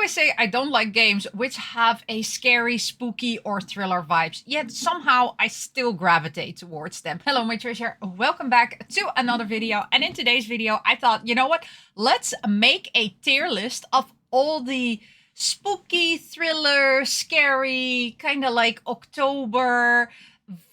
always say I don't like games which have a scary, spooky, or thriller vibes, yet somehow I still gravitate towards them. Hello, my treasure. Welcome back to another video. And in today's video, I thought, you know what? Let's make a tier list of all the spooky, thriller, scary, kind of like October,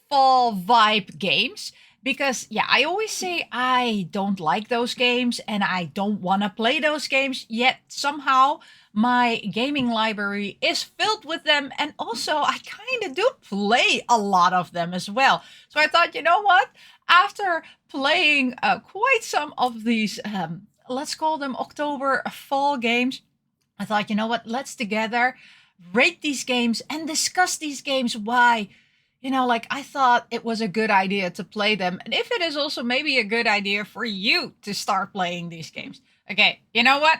fall vibe games. Because, yeah, I always say I don't like those games and I don't want to play those games, yet somehow my gaming library is filled with them, and also I kind of do play a lot of them as well. So I thought, you know what? After playing quite some of these, let's call them October fall games, I thought, you know what? Let's together rate these games and discuss these games. Why? You know, like I thought it was a good idea to play them. And if it is also maybe a good idea for you to start playing these games. Okay, you know what?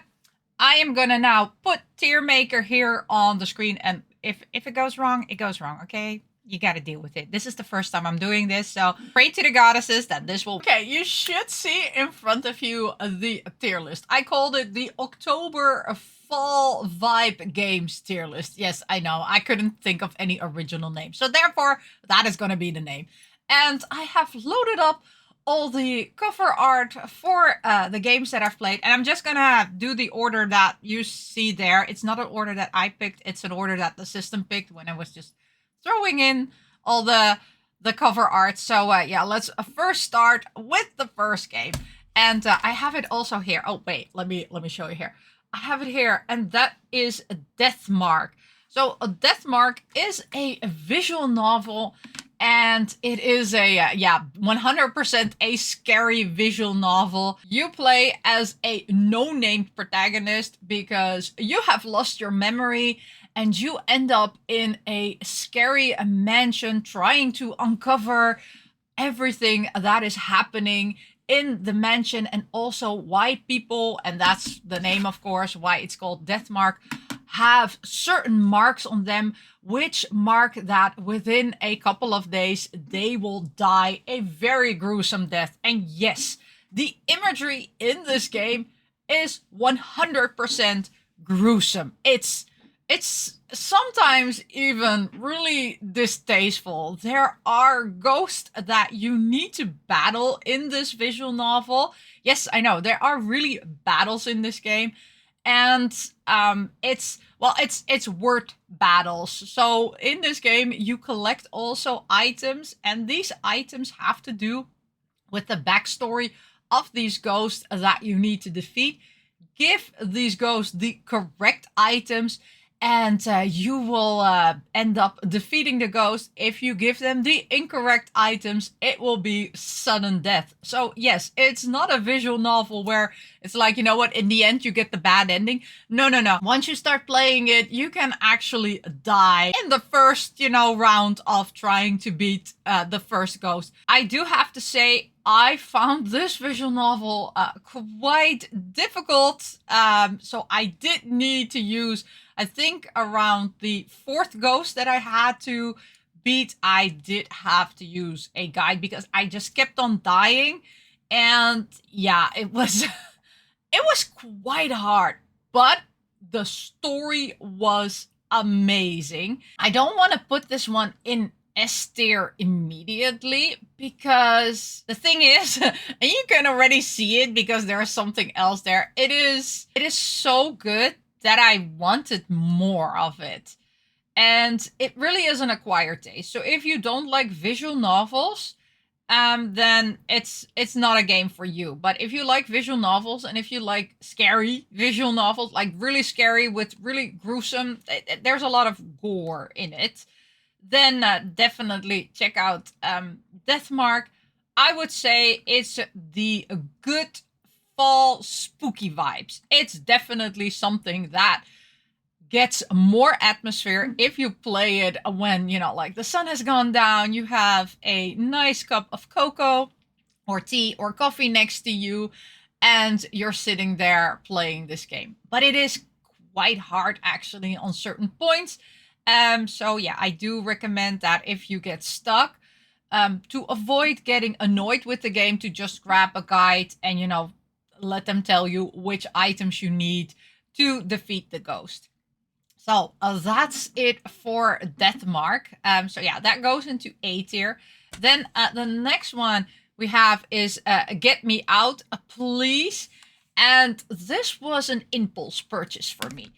I am gonna now put tier maker here on the screen. And if it goes wrong, it goes wrong, okay? You gotta deal with it. This is the first time I'm doing this, so pray to the goddesses that this will... Okay, you should see in front of you the tier list. I called it the October Fall Vibe Games tier list. Yes, I know, I couldn't think of any original name. So therefore, that is gonna be the name. And I have loaded up all the cover art for the games that I've played. And I'm just gonna do the order that you see there. It's not an order that I picked, it's an order that the system picked when I was just throwing in all the cover art. So yeah, let's first start with the first game. And I have it also here. Oh wait, let me show you here. I have it here, and that is Deathmark. So Deathmark is a visual novel, and it is a, yeah, 100% a scary visual novel. You play as a no-name protagonist because you have lost your memory and you end up in a scary mansion trying to uncover everything that is happening in the mansion, and also why people, and that's the name of course, why it's called Deathmark, have certain marks on them which mark that within a couple of days they will die a very gruesome death. And yes, the imagery in this game is 100% gruesome. It's sometimes even really distasteful. There are ghosts that you need to battle in this visual novel. Yes, I know, there are really battles in this game. And it's word battles. So in this game, you collect also items, and these items have to do with the backstory of these ghosts that you need to defeat. Give these ghosts the correct items, and you will end up defeating the ghost. If you give them the incorrect items, it will be sudden death. So yes, it's not a visual novel where it's like, you know what, in the end you get the bad ending. No. Once you start playing it, you can actually die in the first, you know, round of trying to beat the first ghost. I do have to say, I found this visual novel quite difficult. So I did need to use, I think around the fourth ghost that I had to beat, I did have to use a guide because I just kept on dying. And yeah, it was quite hard, but the story was amazing. I don't want to put this one in S tier immediately because the thing is, and you can already see it because there is something else there. It is so good that I wanted more of it. And it really is an acquired taste. So if you don't like visual novels, then it's not a game for you. But if you like visual novels, and if you like scary visual novels, like really scary with really gruesome, there's a lot of gore in it, then definitely check out Deathmark. I would say it's the good fall spooky vibes. It's definitely something that gets more atmosphere if you play it when, you know, like the sun has gone down, you have a nice cup of cocoa or tea or coffee next to you, and you're sitting there playing this game. But it is quite hard actually on certain points. So yeah, I do recommend that if you get stuck, to avoid getting annoyed with the game, to just grab a guide and, you know, let them tell you which items you need to defeat the ghost. So that's it for Deathmark. So yeah, that goes into A tier. Then the next one we have is Get Me Out, Please. And this was an impulse purchase for me.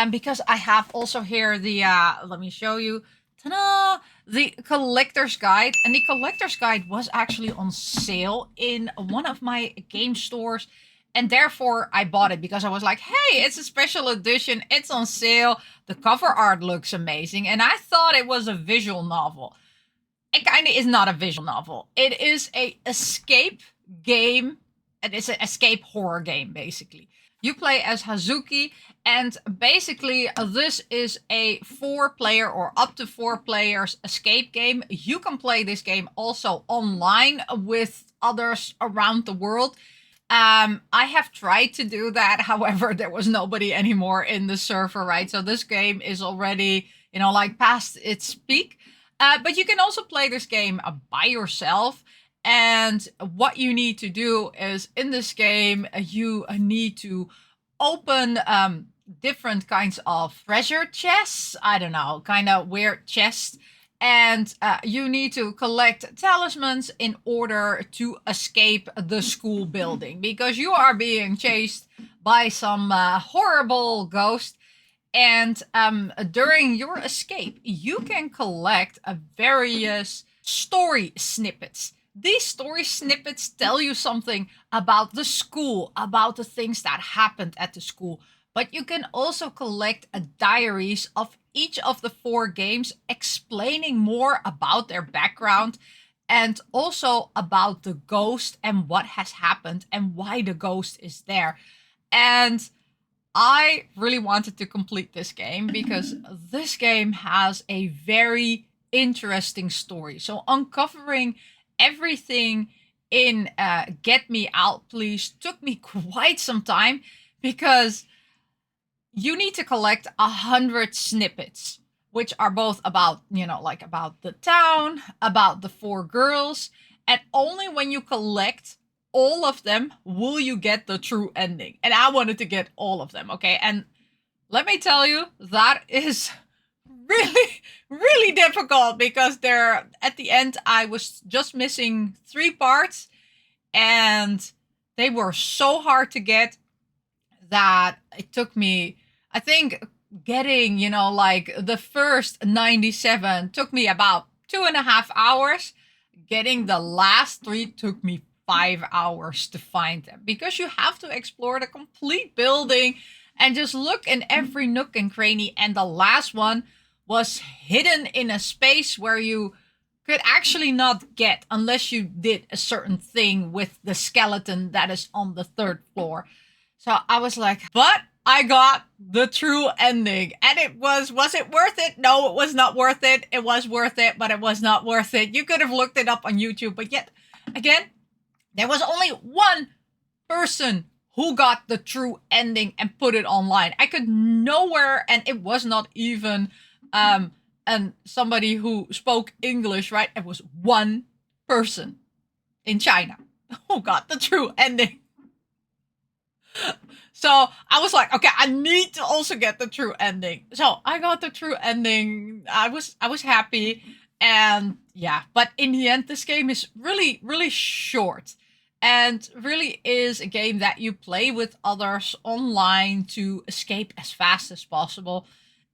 Because I have also here the, let me show you. Ta-da! The collector's guide. And the collector's guide was actually on sale in one of my game stores. And therefore I bought it because I was like, hey, it's a special edition. It's on sale. The cover art looks amazing. And I thought it was a visual novel. It kind of is not a visual novel. It is a escape game. And it's an escape horror game, basically. You play as Hazuki, and basically this is a 4-player or up to 4 players escape game. You can play this game also online with others around the world. I have tried to do that. However, there was nobody anymore in the server, right? So this game is already, you know, like past its peak. But you can also play this game by yourself. And what you need to do is in this game, you need to open different kinds of treasure chests. I don't know, kind of weird chests. And you need to collect talismans in order to escape the school building. Because you are being chased by some horrible ghost. And during your escape, you can collect various story snippets. These story snippets tell you something about the school, about the things that happened at the school. But you can also collect diaries of each of the 4 games, explaining more about their background and also about the ghost and what has happened and why the ghost is there. And I really wanted to complete this game because this game has a very interesting story. So uncovering everything in Get Me Out, Please took me quite some time because you need to collect 100 snippets, which are both about, you know, like about the town, about the 4 girls, and only when you collect all of them will you get the true ending. And I wanted to get all of them, okay? And let me tell you, that is really, really difficult because there, at the end, I was just missing 3 parts and they were so hard to get that it took me, I think, getting, you know, like the first 97 took me about 2.5 hours. Getting the last 3 took me 5 hours to find them because you have to explore the complete building and just look in every nook and cranny. And the last one was hidden in a space where you could actually not get unless you did a certain thing with the skeleton that is on the 3rd floor. So I was like, but I got the true ending. And it was it worth it? No, it was not worth it. It was worth it, but it was not worth it. You could have looked it up on YouTube, but yet, again, there was only one person who got the true ending and put it online. I could nowhere, and it was not even and somebody who spoke English, right? It was one person in China who got the true ending. So I was like, okay, I need to also get the true ending. So I got the true ending. I was happy. And yeah, but in the end, this game is really, really short. And really is a game that you play with others online to escape as fast as possible.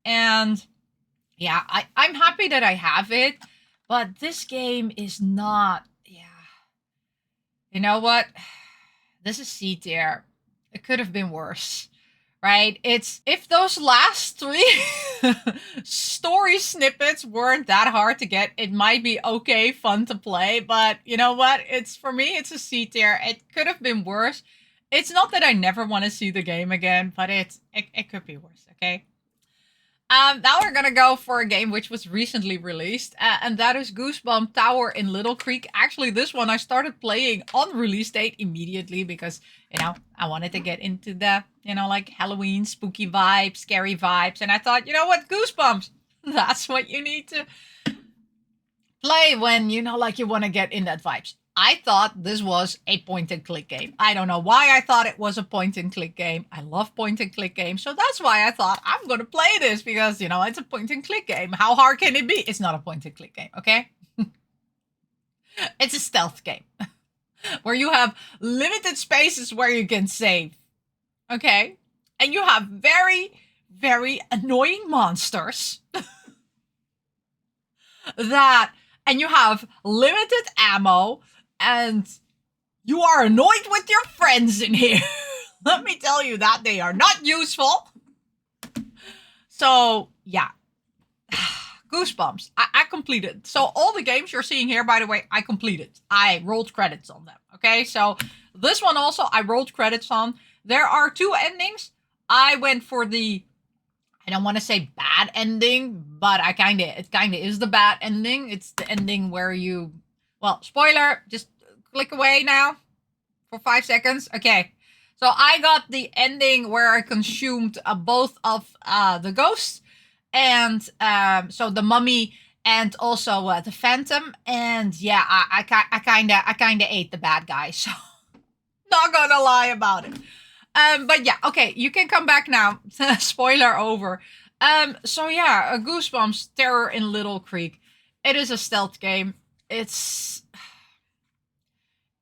And yeah, I'm happy that I have it. But this game is not, yeah. You know what? This is C tier. It could have been worse, right? It's, if those last 3 story snippets weren't that hard to get, it might be okay, fun to play. But you know what? It's, for me, it's a C tier. It could have been worse. It's not that I never want to see the game again, but it could be worse, okay? Now we're gonna go for a game which was recently released, and that is Goosebump Tower in Little Creek. Actually, this one I started playing on release date immediately because, you know, I wanted to get into the, you know, like Halloween, spooky vibes, scary vibes, and I thought, you know what, Goosebumps, that's what you need to play when, you know, like you want to get in that vibes. I thought this was a point and click game. I don't know why I thought it was a point and click game. I love point and click games. So that's why I thought I'm going to play this because, you know, it's a point and click game. How hard can it be? It's not a point and click game, okay? It's a stealth game where you have limited spaces where you can save, okay? And you have very, very annoying monsters and you have limited ammo, and you are annoyed with your friends in here. Let me tell you that they are not useful. So, yeah. Goosebumps. I completed. So all the games you're seeing here, by the way, I completed. I rolled credits on them. Okay, so this one also I rolled credits on. There are 2 endings. I went for the, I don't want to say bad ending, but it kind of is the bad ending. It's the ending where you, well, spoiler, just click away now for 5 seconds. Okay. So I got the ending where I consumed both of the ghosts and so the mummy and also the phantom. And yeah, I kind of ate the bad guy. So not gonna lie about it. But yeah, okay, you can come back now. Spoiler over. So yeah, Goosebumps, Terror in Little Creek. It is a stealth game. It's,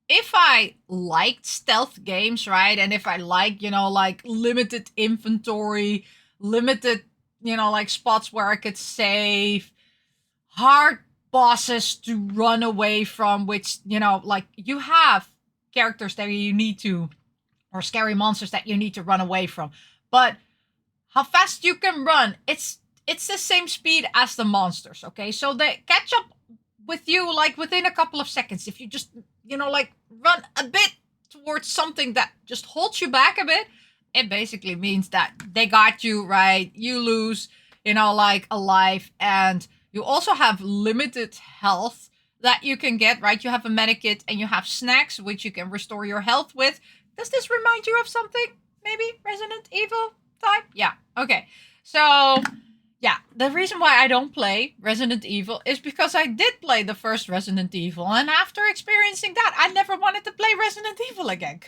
if I liked stealth games, right, and if I like, you know, like limited inventory, limited, you know, like spots where I could save, hard bosses to run away from, which, you know, like you have characters that you need to, or scary monsters that you need to run away from. But how fast you can run, it's the same speed as the monsters, okay? So they catch up with you like within a couple of seconds. If you just, you know, like run a bit towards something that just holds you back a bit, it basically means that they got you, right? You lose, you know, like a life, and you also have limited health that you can get, right? You have a medikit and you have snacks, which you can restore your health with. Does this remind you of something? Maybe Resident Evil type? Yeah, okay. So, yeah, the reason why I don't play Resident Evil is because I did play the first Resident Evil, and after experiencing that, I never wanted to play Resident Evil again.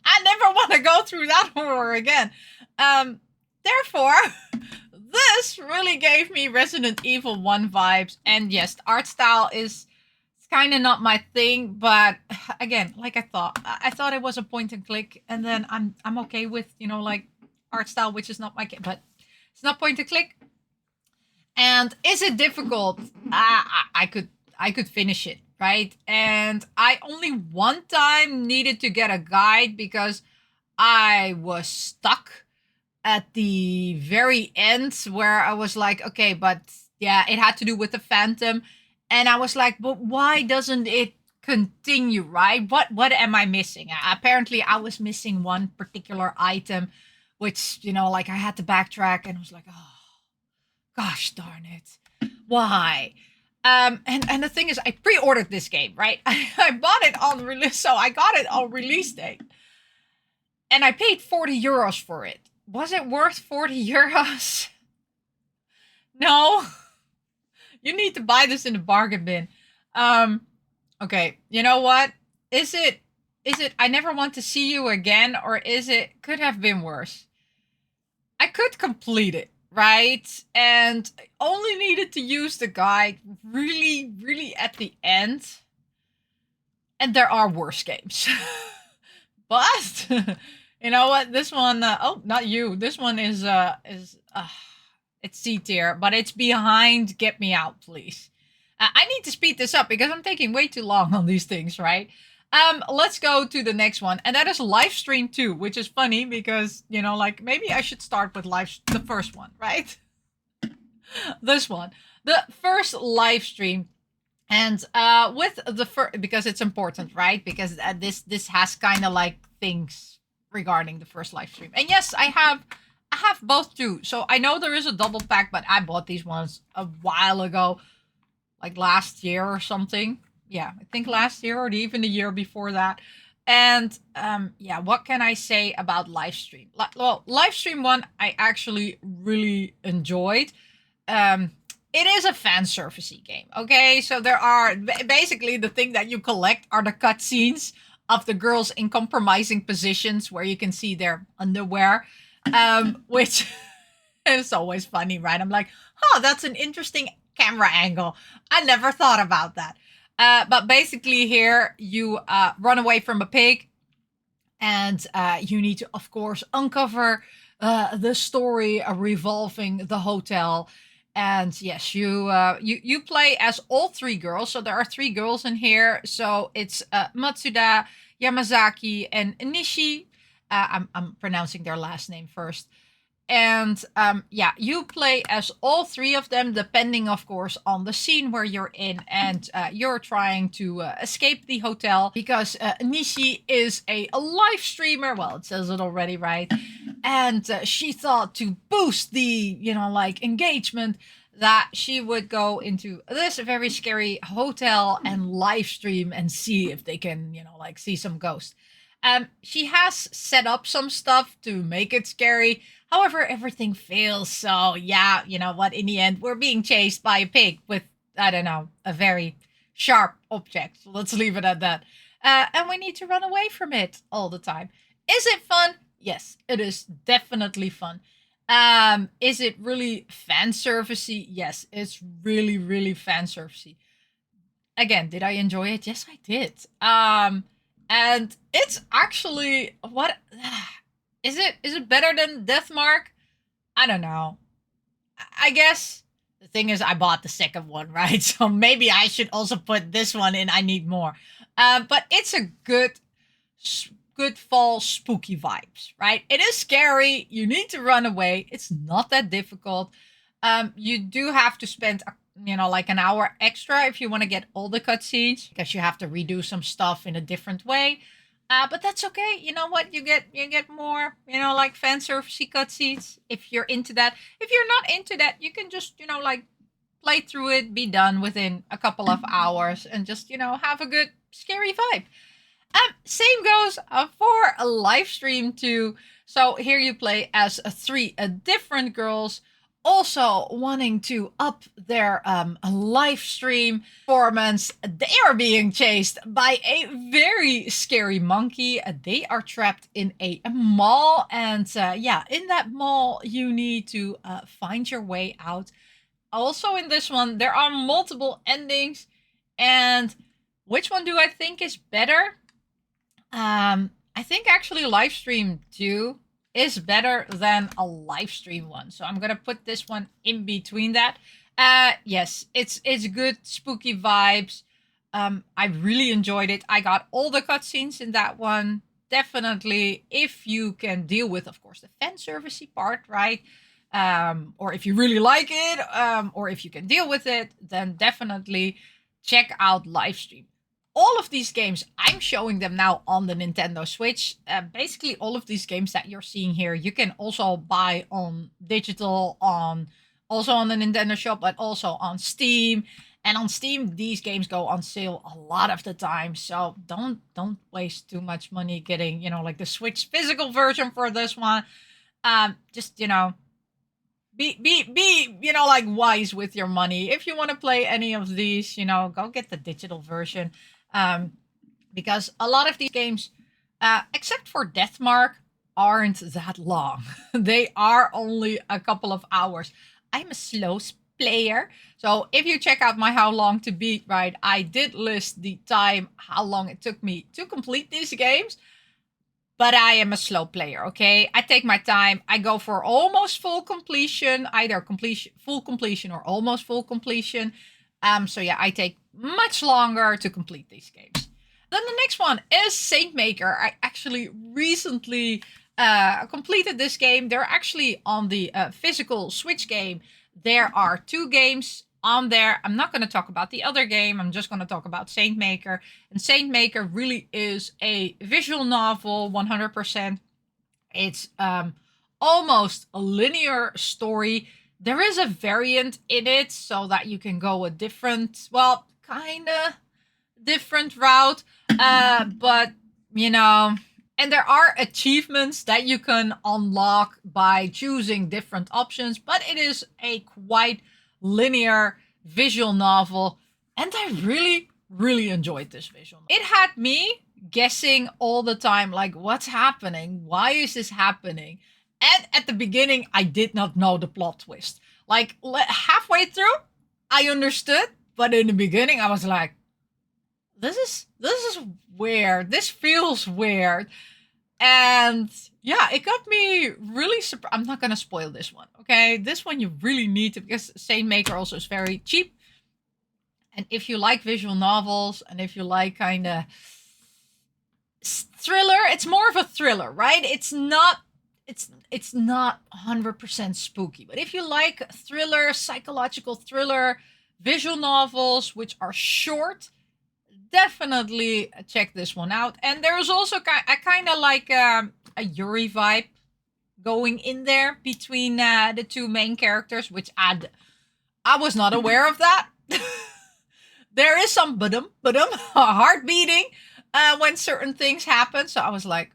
I never want to go through that horror again. Therefore, this really gave me Resident Evil 1 vibes, and yes, the art style is kind of not my thing, but again, like I thought it was a point and click, and then I'm okay with, you know, like art style, which is not my, but it's not point and click. And is it difficult? I could finish it, right? And I only one time needed to get a guide because I was stuck at the very end where I was like, okay, but yeah, it had to do with the phantom. And I was like, but why doesn't it continue, right? What am I missing? Apparently, I was missing one particular item, which, you know, like I had to backtrack, and I was like, oh, gosh darn it. Why? And the thing is, I pre-ordered this game, right? I bought it on release, so I got it on release date. And I paid 40 euros for it. Was it worth 40 euros? No. You need to buy this in the bargain bin. Okay, you know what? Is it I never want to see you again, or is it could have been worse? I could complete it, right? And I only needed to use the guide really, really at the end. And there are worse games. But you know what? This one, oh, not you. This one is it's C tier, but it's behind Get Me Out, Please. I need to speed this up because I'm taking way too long on these things, right? Let's go to the next one, and that is Livestream 2, which is funny because, you know, like maybe I should start with the first one, right? This one, the first live stream, and with the first, because it's important, right? Because this has kind of like things regarding the first live stream, and yes, I have both too. So I know there is a double pack, but I bought these ones a while ago, like last year or something. Yeah, I think last year or even the year before that. And yeah, what can I say about Livestream? Well, Livestream 1, I actually really enjoyed. It it is a fan servicey game, okay? So there are basically the thing that you collect are the cutscenes of the girls in compromising positions where you can see their underwear, which is always funny, right? I'm like, oh, that's an interesting camera angle. I never thought about that. But basically here you run away from a pig, and you need to, of course, uncover the story revolving the hotel. And yes, you play as all three girls. So there are three girls in here. So it's Matsuda, Yamazaki, and Nishi. I'm pronouncing their last name first. And yeah, you play as all three of them, depending, of course, on the scene where you're in. And you're trying to escape the hotel because Nishi is a live streamer. Well, it says it already, right? And she thought to boost the, like engagement, that she would go into this very scary hotel and live stream and see if they can, like see some ghosts. She has set up some stuff to make it scary. However, everything fails. So yeah, you know what? In the end, we're being chased by a pig with, I don't know, a very sharp object. So let's leave it at that. And we need to run away from it all the time. Is it fun? Yes, it is definitely fun. Is it really fan servicey? Yes, it's really, really fan servicey. Again, did I enjoy it? Yes, I did. And it's actually what is it? Is it better than Deathmark? I don't know. I guess the thing is, I bought the second one, right? So maybe I should also put this one in. I need more. But it's a good fall spooky vibes, right? It is scary. You need to run away. It's not that difficult. You do have to spend like an hour extra if you want to get all the cutscenes, because you have to redo some stuff in a different way. But that's okay. You know what? You get more, like fan servicey cutscenes if you're into that. If you're not into that, you can just, like play through it, be done within a couple of hours, and just, have a good scary vibe. Same goes for a live stream too. So here you play as three different girls, also wanting to up their live stream performance. They are being chased by a very scary monkey. They are trapped in a mall, and yeah, in that mall you need to find your way out. Also in this one, there are multiple endings, and which one do I think is better? I think actually live stream 2 is better than a live stream one. So I'm gonna put this one in between that. Yes, it's good spooky vibes. I really enjoyed it. I got all the cutscenes in that one. Definitely, if you can deal with, of course, the fan servicey part, right? Or if you really like it, or if you can deal with it, then definitely check out live stream. All of these games, I'm showing them now on the Nintendo Switch. Basically, all of these games that you're seeing here, you can also buy on digital, also on the Nintendo Shop, but also on Steam. And on Steam, these games go on sale a lot of the time. So don't waste too much money getting, like the Switch physical version for this one. Just, be like wise with your money. If you want to play any of these, go get the digital version. Because a lot of these games, except for Deathmark, aren't that long. They are only a couple of hours. I'm a slow player, so if you check out my How Long to Beat, right, I did list the time, how long it took me to complete these games. But I am a slow player, okay? I take my time. I go for almost full completion, either full completion or almost full completion. So yeah, I take much longer to complete these games. Then the next one is Saintmaker. I actually recently completed this game. They're actually on the physical Switch game. There are 2 games on there. I'm not going to talk about the other game. I'm just going to talk about Saintmaker. And Saintmaker really is a visual novel, 100%. It's almost a linear story. There is a variant in it so that you can go a different, well, kind of different route. But, and there are achievements that you can unlock by choosing different options. But it is a quite linear visual novel. And I really, really enjoyed this visual novel. It had me guessing all the time, like, what's happening? Why is this happening? And at the beginning, I did not know the plot twist. Like, halfway through, I understood. But in the beginning, I was like, this is weird. This feels weird. And yeah, it got me really surprised. I'm not going to spoil this one, okay? This one you really need to, because Saint Maker also is very cheap. And if you like visual novels, and if you like kind of thriller, it's more of a thriller, right? It's not 100% spooky. But if you like thriller, psychological thriller, visual novels, which are short, definitely check this one out. And there's also a kind of like a Yuri vibe going in there between the two main characters, which I was not aware of that. There is some ba-dum, heart beating when certain things happen. So I was like,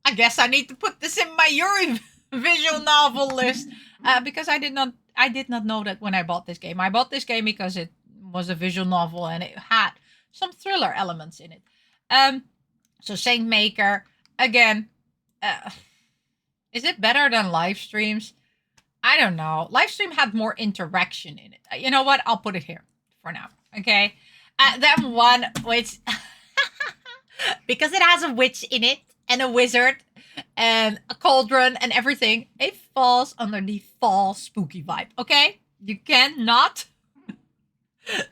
I guess I need to put this in my Yuri visual novel list because I did not know that when I bought this game. I bought this game because it was a visual novel and it had some thriller elements in it. So Saint Maker, again, is it better than live streams? I don't know. Livestream had more interaction in it. You know what? I'll put it here for now. Okay. Then one which, because it has a witch in it and a wizard and a cauldron and everything, it falls under the fall spooky vibe. Okay. You cannot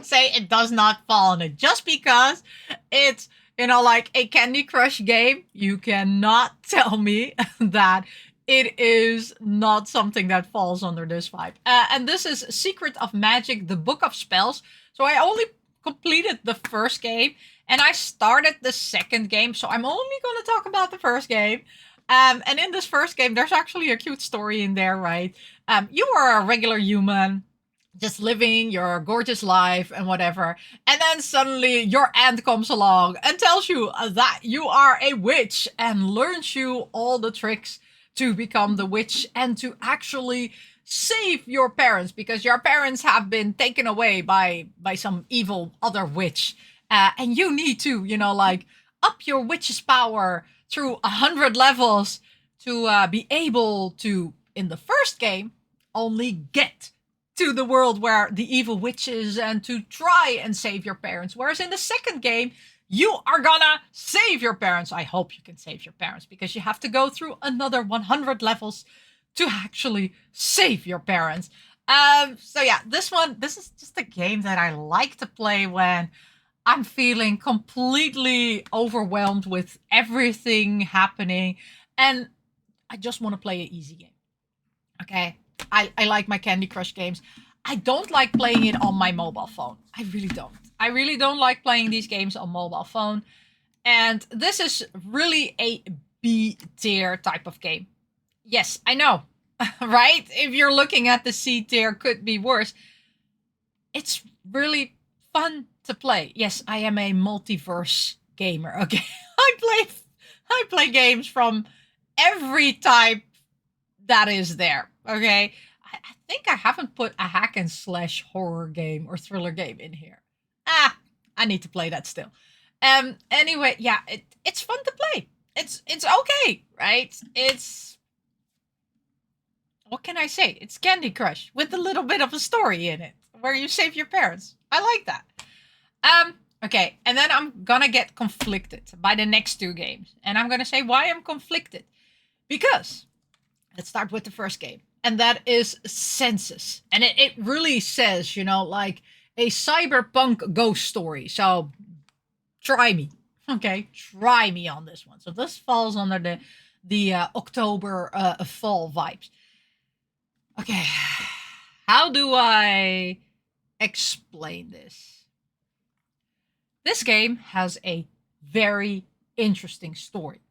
say it does not fall on it just because it's, you know, like a Candy Crush game. You cannot tell me that it is not something that falls under this vibe. And this is Secret of Magic, the Book of Spells. So I only completed the first game and I started the second game. So I'm only going to talk about the first game. And in this first game, there's actually a cute story in there, right? You are a regular human, just living your gorgeous life and whatever. And then suddenly your aunt comes along and tells you that you are a witch and learns you all the tricks to become the witch and to actually save your parents, because your parents have been taken away by some evil other witch. And you need to, you know, like up your witch's power through 100 levels to be able to, in the first game, only get to the world where the evil witch is and to try and save your parents. Whereas in the second game, you are gonna save your parents. I hope you can save your parents, because you have to go through another 100 levels to actually save your parents. So yeah, this is just a game that I like to play when I'm feeling completely overwhelmed with everything happening and I just want to play an easy game. Okay, I like my Candy Crush games. I don't like playing it on my mobile phone. I really don't. I really don't like playing these games on mobile phone. And this is really a B tier type of game. Yes, I know, right? If you're looking at the C tier, could be worse. It's really fun to play. Yes, I am a multiverse gamer. Okay, I play games from every type that is there. Okay, I think I haven't put a hack and slash horror game or thriller game in here. I need to play that still. Anyway, yeah, it's fun to play. It's okay, right? It's, what can I say? It's Candy Crush with a little bit of a story in it where you save your parents. I like that. Okay, and then I'm gonna get conflicted by the next two games. And I'm gonna say why I'm conflicted. Because, let's start with the first game. And that is Census. And it really says, you know, like a cyberpunk ghost story. So, try me. Okay, try me on this one. So this falls under the October fall vibes. Okay, how do I explain this? This game has a very interesting story.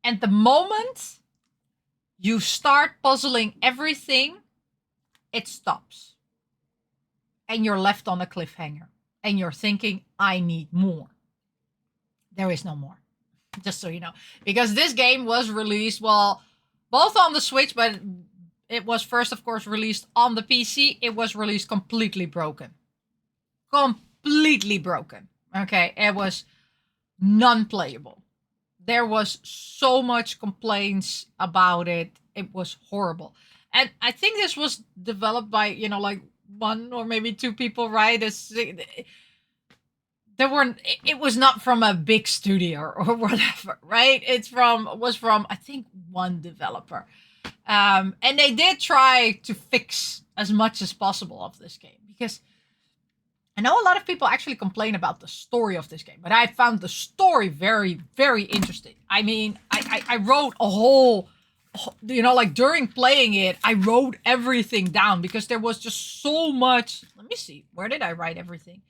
And the moment you start puzzling everything, it stops. And you're left on a cliffhanger. And you're thinking, I need more. There is no more. Just so you know. Because this game was released, well, both on the Switch, but it was first, of course, released on the PC. It was released completely broken. Completely broken. Okay, it was non-playable. There was so much complaints about it. It was horrible. And I think this was developed by, you know, like one or maybe two people, right? There weren't, it was not from a big studio or whatever, right? Was from I think one developer. And they did try to fix as much as possible of this game, because I know a lot of people actually complain about the story of this game, but I found the story very, very interesting. I mean, I wrote a whole, you know, like during playing it, I wrote everything down because there was just so much. Let me see, where did I write everything?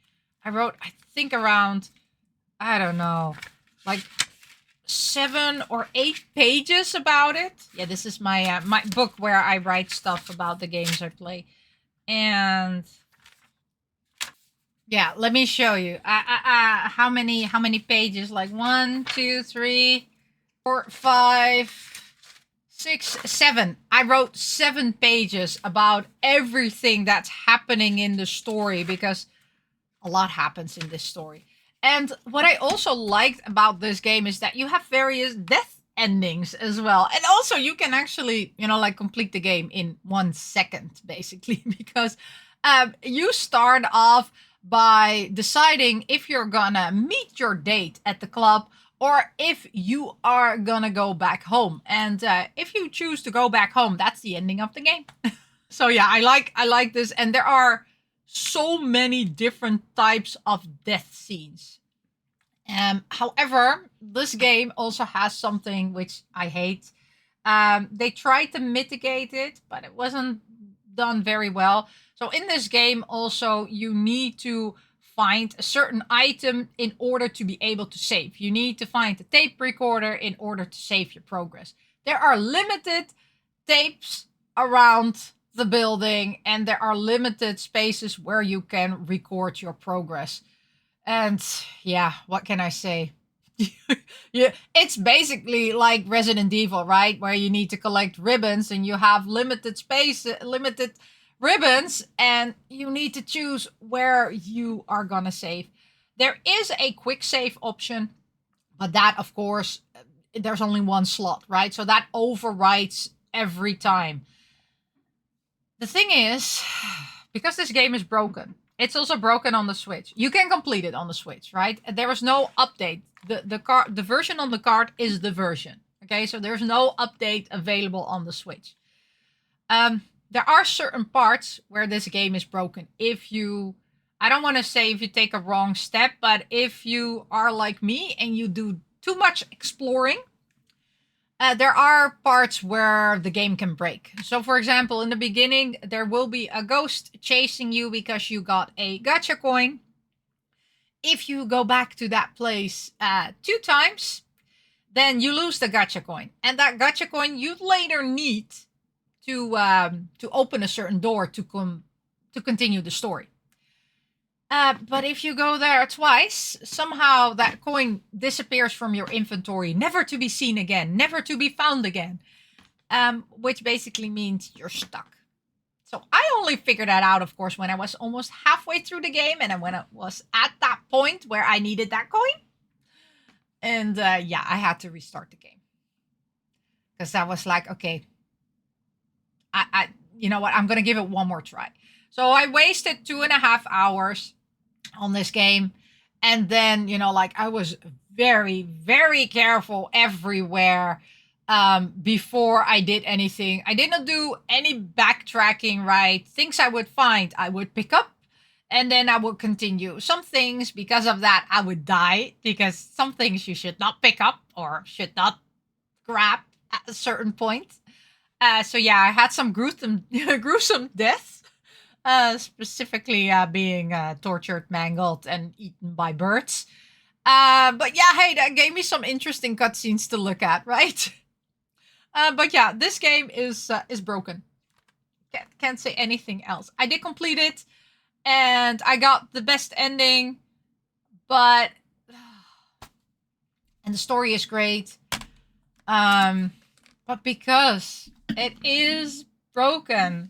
I wrote, I think around, I don't know, like 7 or 8 pages about it. Yeah, this is my my book where I write stuff about the games I play. And yeah, let me show you. How many pages? Like 1, 2, 3, 4, 5, 6, 7. I wrote 7 pages about everything that's happening in the story, because a lot happens in this story. And what I also liked about this game is that you have various death endings as well. And also you can actually, you know, like complete the game in 1 second, basically, because you start off by deciding if you're gonna meet your date at the club or if you are gonna go back home. And if you choose to go back home, that's the ending of the game. So yeah, I like this. And there are so many different types of death scenes. However, this game also has something which I hate. They tried to mitigate it, but it wasn't done very well. So in this game also, you need to find a certain item in order to be able to save. You need to find a tape recorder in order to save your progress. There are limited tapes around the building, and there are limited spaces where you can record your progress. And yeah, what can I say? Yeah, it's basically like Resident Evil, right? Where you need to collect ribbons and you have limited space, limited ribbons, and you need to choose where you are gonna save. There is a quick save option, but that, of course, there's only one slot, right? So that overwrites every time. The thing is, because this game is broken, it's also broken on the Switch. You can complete it on the Switch, right? There is no update. The version on the card is the version. Okay, so there's no update available on the Switch. There are certain parts where this game is broken. If you, I don't want to say if you take a wrong step, but if you are like me and you do too much exploring, there are parts where the game can break. So, for example, in the beginning, there will be a ghost chasing you because you got a gacha coin. If you go back to that place 2 times, then you lose the gacha coin. And that gacha coin you later need to open a certain door to continue the story. But if you go there twice, somehow that coin disappears from your inventory, never to be seen again, never to be found again. Which basically means you're stuck. So I only figured that out, of course, when I was almost halfway through the game, and when I was at that point where I needed that coin. And yeah, I had to restart the game. Because I was like, okay, I you know what, I'm going to give it one more try. So I wasted 2.5 hours on this game. And then, you know, like I was very, very careful everywhere before I did anything. I didn't do any backtracking, right? Things I would find, I would pick up and then I would continue. Some things, because of that, I would die, because some things you should not pick up or should not grab at a certain point. So yeah, I had some gruesome, gruesome deaths. Specifically being tortured, mangled, and eaten by birds. But yeah, hey, that gave me some interesting cutscenes to look at, right? But yeah, this game is broken. Can't say anything else. I did complete it, and I got the best ending, but and the story is great. But because it is broken,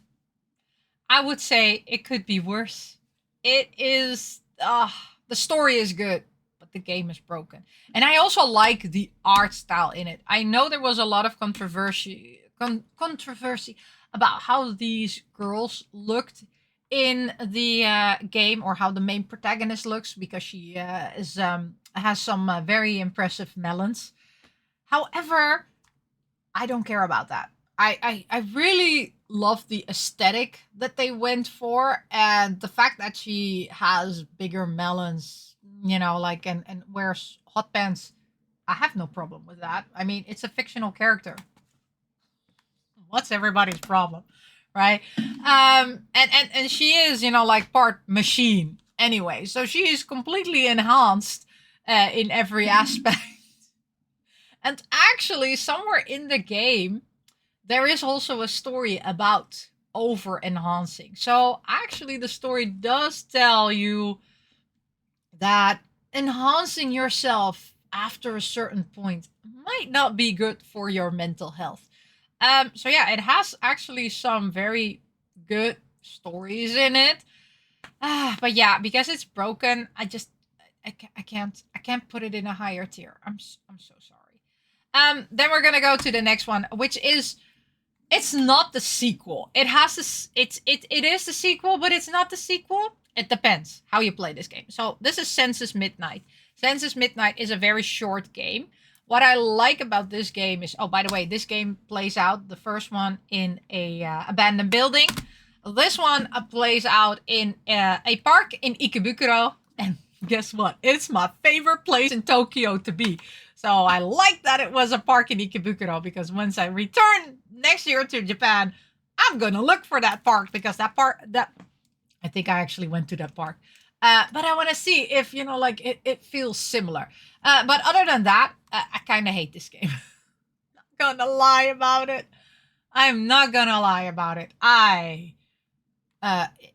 I would say it could be worse. It is, the story is good, but the game is broken. And I also like the art style in it. I know there was a lot of controversy about how these girls looked in the game, or how the main protagonist looks, because she has some very impressive melons. However, I don't care about that. I really love the aesthetic that they went for, and the fact that she has bigger melons, like, and wears hot pants. I have no problem with that. I mean, it's a fictional character. What's everybody's problem, right? And she is, like, part machine anyway, so she is completely enhanced in every aspect. And actually, somewhere in the game, there is also a story about over enhancing. So actually, the story does tell you that enhancing yourself after a certain point might not be good for your mental health. So yeah, it has actually some very good stories in it. But yeah, because it's broken, I can't put it in a higher tier. I'm so sorry. Then we're gonna go to the next one, which is, it's not the sequel. It is the sequel, but it's not the sequel. It depends how you play this game. So this is Census Midnight. Census Midnight is a very short game. What I like about this game is, oh, by the way, this game plays out, the first one, in a abandoned building. This one plays out in a park in Ikebukuro. And guess what? It's my favorite place in Tokyo to be. So I like that it was a park in Ikebukuro, because once I return next year to Japan, I'm gonna look for that park, because I think I actually went to that park. But I want to see if, like, it feels similar. But other than that, I kind of hate this game. Not gonna lie about it. I'm not gonna lie about it.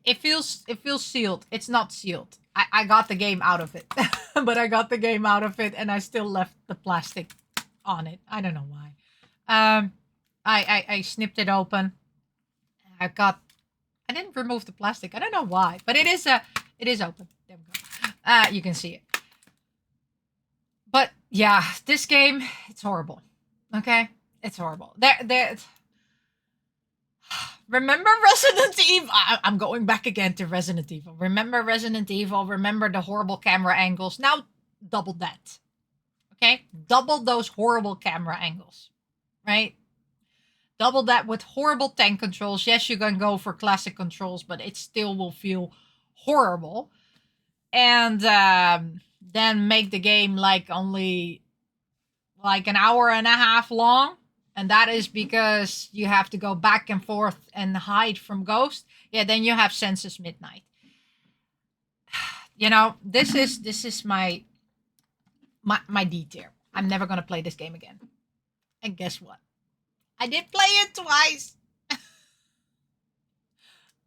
It feels sealed. It's not sealed. I got the game out of it, but I got the game out of it, and I still left the plastic on it. I don't know why. I snipped it open. I didn't remove the plastic. I don't know why, but it is open. There we go. You can see it. But yeah, this game, it's horrible. Okay, it's horrible. Remember Resident Evil? I'm going back again to Resident Evil. Remember Resident Evil? Remember the horrible camera angles? Now double that. Okay, double those horrible camera angles, right? Double that with horrible tank controls. Yes, you can go for classic controls, but it still will feel horrible. And then make the game only an hour and a half long. And that is because you have to go back and forth and hide from ghosts. Yeah, then you have Census Midnight. This is my D tier. I'm never gonna play this game again. And guess what? I did play it twice.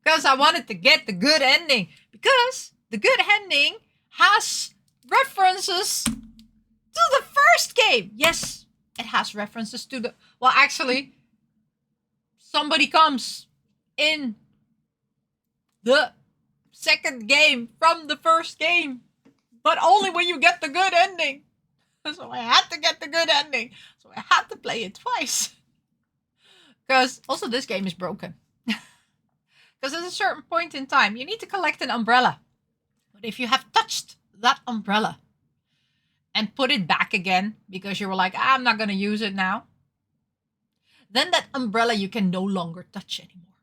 Because I wanted to get the good ending. Because the good ending has references to the first game. Yes, it has references to the... Well, actually, somebody comes in the second game from the first game. But only when you get the good ending. So I had to get the good ending. So I had to play it twice. Because also this game is broken. Because at a certain point in time, you need to collect an umbrella. But if you have touched that umbrella and put it back again, because you were like, I'm not going to use it now, then that umbrella you can no longer touch anymore.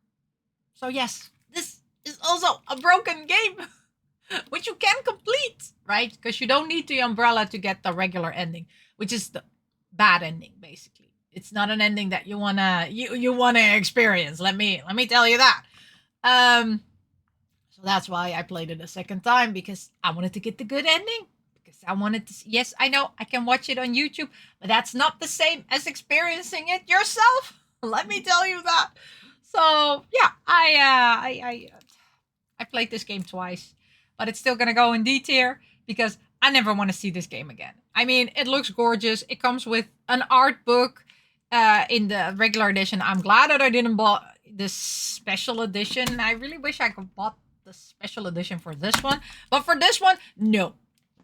So yes, this is also a broken game, which you can complete, right? Because you don't need the umbrella to get the regular ending, which is the bad ending, basically. It's not an ending that you wanna experience. Let me tell you that. So that's why I played it a second time, because I wanted to get the good ending. Because I wanted to. Yes, I know I can watch it on YouTube, but that's not the same as experiencing it yourself. Let me tell you that. So yeah, I played this game twice, but it's still gonna go in D tier because I never want to see this game again. I mean, it looks gorgeous. It comes with an art book in the regular edition. I'm glad that I didn't this special edition. I really wish I could bought the special edition for this one, but for this one, no,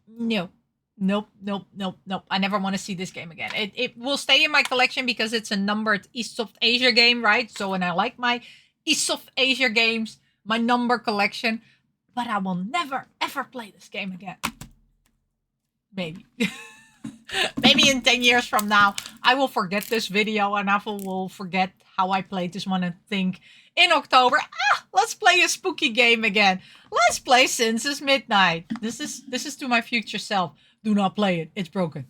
no, nope, nope, nope, nope. I never want to see this game again. It will stay in my collection because it's a numbered East of Asia game, right? So, and I like my East of Asia games, my number collection, but I will never ever play this game again. Maybe. Maybe in 10 years from now, I will forget this video and I will forget how I played this one and think in October, let's play a spooky game again. Let's play Since It's Midnight. This is to my future self. Do not play it. It's broken.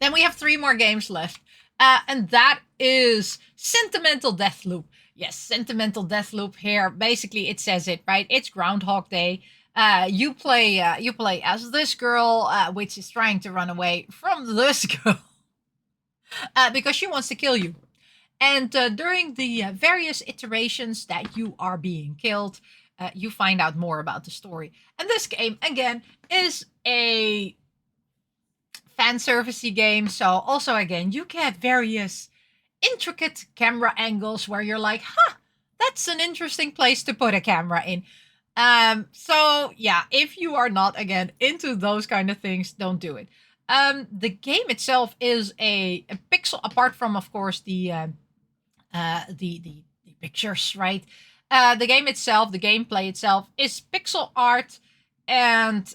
Then we have 3 more games left. And that is Sentimental Deathloop. Yes, Sentimental Deathloop here. Basically, it says it, right? It's Groundhog Day. You play as this girl, which is trying to run away from this girl because she wants to kill you. And during the various iterations that you are being killed, you find out more about the story. And this game, again, is a fan servicey game. So also, again, you get various intricate camera angles where you're like, that's an interesting place to put a camera in. So yeah, if you are not, again, into those kind of things, don't do it. The game itself is a pixel, apart from, of course, the pictures, right? The game itself, the gameplay itself is pixel art, and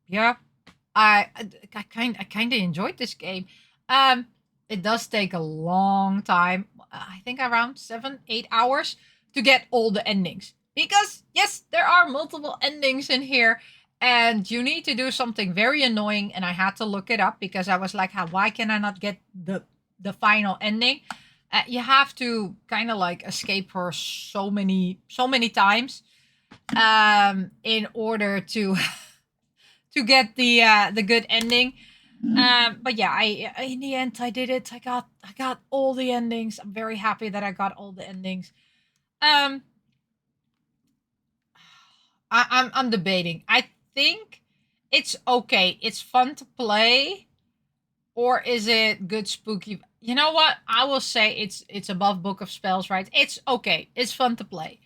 yeah, I kind of enjoyed this game. It does take a long time. I think around 7-8 hours to get all the endings. Because, yes, there are multiple endings in here, and you need to do something very annoying, and I had to look it up because I was like, why can I not get the final ending? You have to kind of like escape her so many times in order to to get the good ending. But yeah, I in the end I did it. I got all the endings. I'm very happy that I got all the endings. I'm debating. I think it's okay. It's fun to play, or is it good spooky? You know what? I will say it's above Book of Spells, right? It's okay. It's fun to play.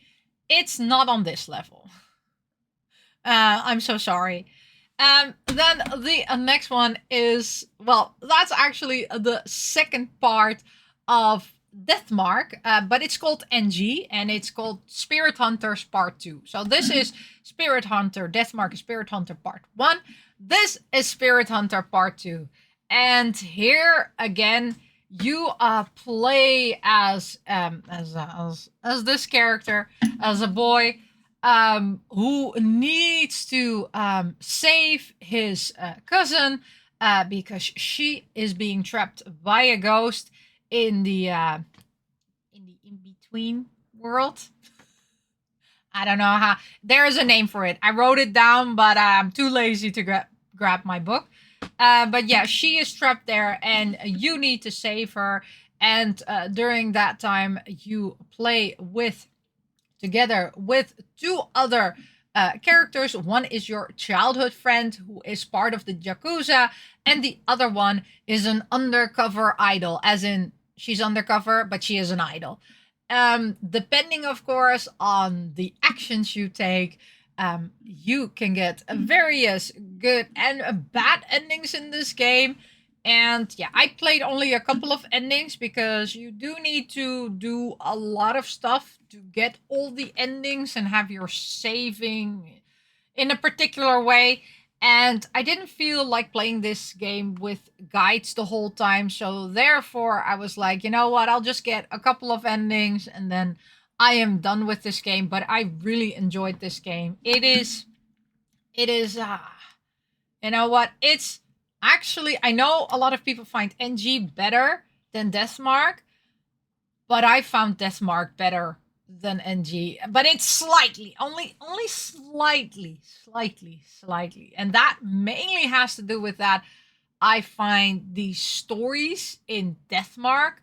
It's not on this level. I'm so sorry. Then the next one is, well, that's actually the second part of Deathmark, but it's called NG, and it's called Spirit Hunters Part 2. So this is Spirit Hunter, Deathmark is Spirit Hunter Part 1. This is Spirit Hunter Part 2. And here again, you play as this character, as a boy who needs to save his cousin because she is being trapped by a ghost in the in-between world. I don't know how. There is a name for it. I wrote it down, but I'm too lazy to grab my book. But yeah, she is trapped there, and you need to save her. And during that time, you play together with 2 other characters. One is your childhood friend who is part of the Yakuza, and the other one is an undercover idol, as in she's undercover, but she is an idol. Depending, of course, on the actions you take, you can get various good and bad endings in this game. And yeah, I played only a couple of endings because you do need to do a lot of stuff to get all the endings and have your saving in a particular way. And I didn't feel like playing this game with guides the whole time. So therefore, I was like, you know what? I'll just get a couple of endings and then I am done with this game. But I really enjoyed this game. It is, you know what? It's actually, I know a lot of people find NG better than Deathmark, but I found Deathmark better than NG. But it's slightly, only slightly. And that mainly has to do with that I find the stories in Deathmark,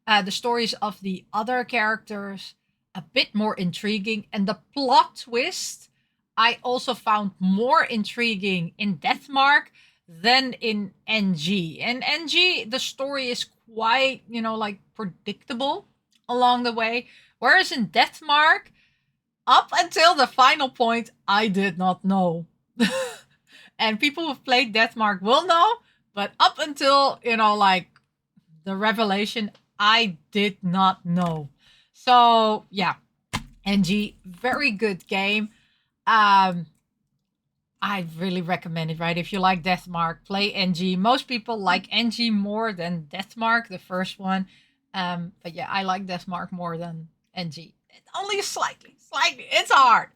the stories of the other characters, a bit more intriguing. And the plot twist I also found more intriguing in Deathmark than in NG. And NG, the story is quite, like predictable. along the way. Whereas in Deathmark, up until the final point, I did not know. And people who've played Deathmark will know, but up until, like the revelation, I did not know. So yeah, NG, very good game. I really recommend it, right? If you like Deathmark, play NG. Most people like NG more than Deathmark, the first one. But yeah, I like Deathmark more than NG. Only slightly. It's hard.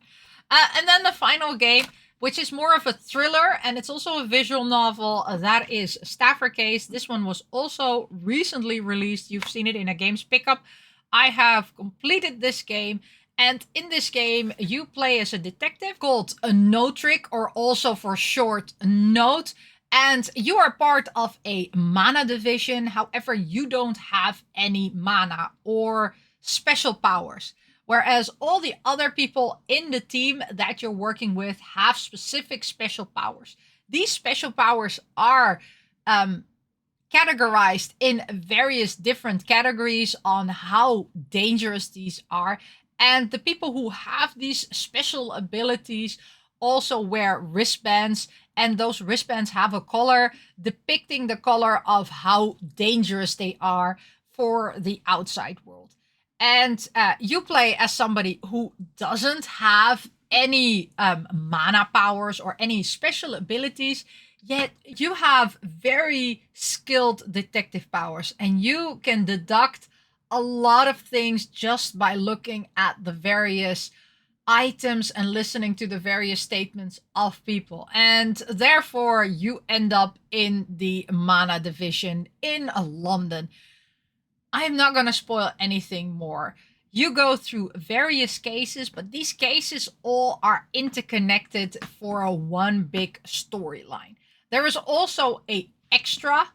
And then the final game, which is more of a thriller, and it's also a visual novel. That is Staffer Case. This one was also recently released. You've seen it in a games pickup. I have completed this game. And in this game, you play as a detective called a Notrick, or also for short, Note. And you are part of a mana division. However, you don't have any mana or special powers. Whereas all the other people in the team that you're working with have specific special powers. These special powers are categorized in various different categories on how dangerous these are. And the people who have these special abilities also wear wristbands, and those wristbands have a color depicting the color of how dangerous they are for the outside world. And you play as somebody who doesn't have any mana powers or any special abilities, yet you have very skilled detective powers, and you can deduct a lot of things just by looking at the various items and listening to the various statements of people. And therefore, you end up in the mana division in London. I'm not going to spoil anything more. You go through various cases, but these cases all are interconnected for a one big storyline. There is also a extra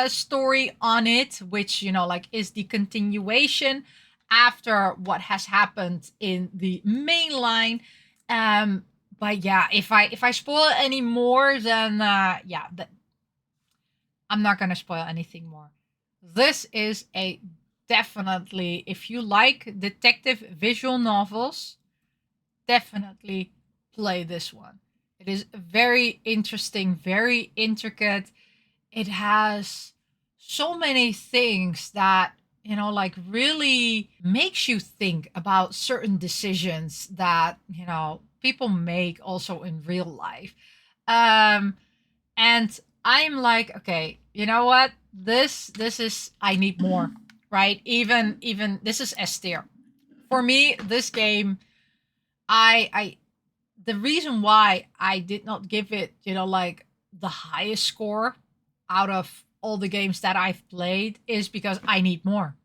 story on it, which like is the continuation after what has happened in the main line. But yeah, if I spoil any more, then I'm not gonna spoil anything more. This is a definitely, if you like detective visual novels, definitely play this one. It is very interesting, very intricate. It has so many things that like really makes you think about certain decisions that people make also in real life. And I'm like, okay, you know what, this is, I need more, right? Even this is S tier for me. This game, I the reason why I did not give it like the highest score out of all the games that I've played is because I need more.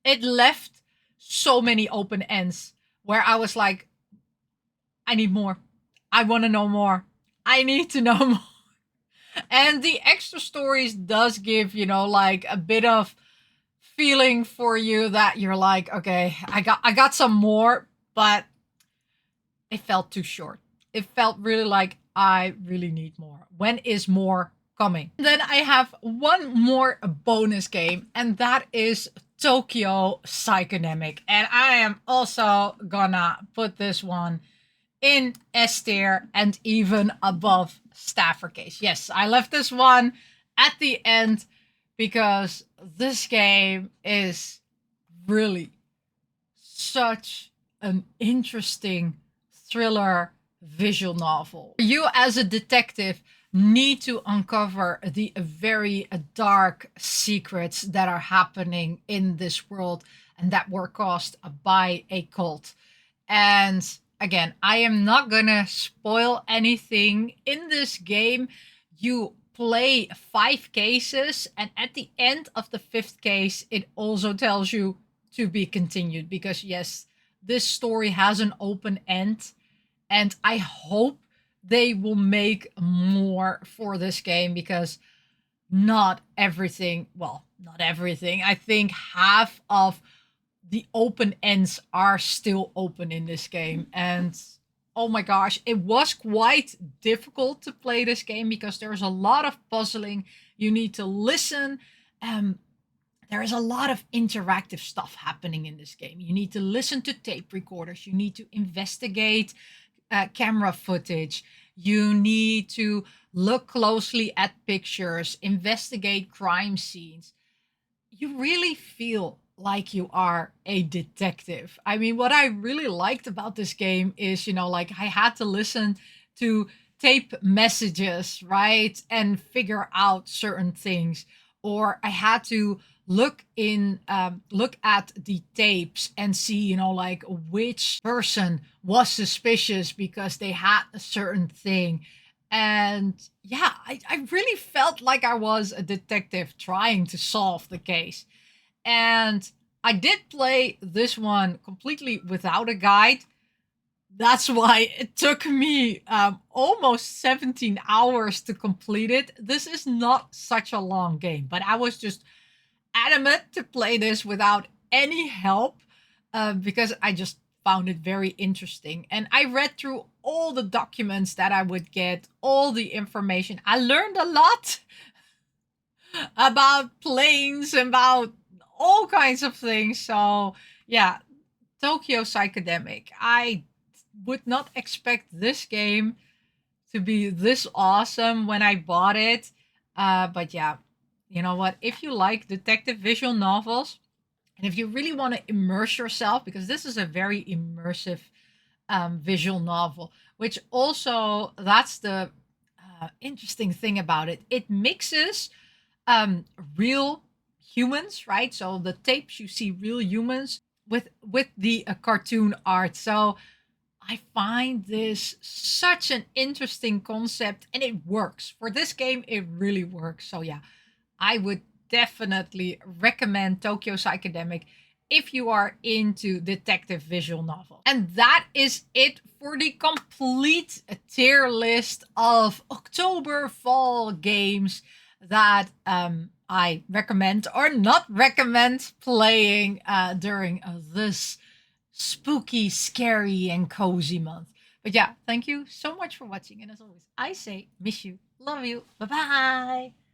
It left so many open ends where I was like, I need more. I want to know more. I need to know more. And the extra stories does give, like a bit of feeling for you that you're like, okay, I got some more, but it felt too short. It felt really like I really need more. When is more coming? Then I have one more bonus game, and that is Tokyo Psychodynamic. And I am also gonna put this one in S tier and even above Staffer Case. Yes, I left this one at the end because this game is really such an interesting thriller visual novel. You as a detective need to uncover the very dark secrets that are happening in this world and that were caused by a cult. And again, I am not gonna spoil anything in this game. You play 5 cases, and at the end of the 5th case, it also tells you to be continued, because yes, this story has an open end, and I hope they will make more for this game, because not everything, I think half of the open ends are still open in this game. And oh my gosh, it was quite difficult to play this game because there's a lot of puzzling. You need to listen there is a lot of interactive stuff happening in this game. You need to listen to tape recorders, you need to investigate camera footage, you need to look closely at pictures, investigate crime scenes. You really feel like you are a detective. I mean, what I really liked about this game is, like I had to listen to tape messages, right? And figure out certain things. Or I had to look at the tapes and see, like which person was suspicious because they had a certain thing. And yeah, I really felt like I was a detective trying to solve the case. And I did play this one completely without a guide. That's why it took me almost 17 hours to complete it. This is not such a long game, but I was just adamant to play this without any help because I just found it very interesting. And I read through all the documents that I would get, all the information. I learned a lot about planes, about all kinds of things. So, yeah, Tokyo Psychedemic. I would not expect this game to be this awesome when I bought it. But yeah, you know what? If you like detective visual novels, and if you really want to immerse yourself, because this is a very immersive visual novel, which also that's the interesting thing about it. It mixes um, real humans, right? So the tapes you see real humans with the cartoon art. So I find this such an interesting concept and it works. For this game, it really works. So yeah, I would definitely recommend Tokyo Psychedemic if you are into detective visual novels. And that is it for the complete tier list of October fall games that I recommend or not recommend playing during this spooky, scary, and cozy month. But yeah, thank you so much for watching. And as always, I say, miss you, love you, bye bye.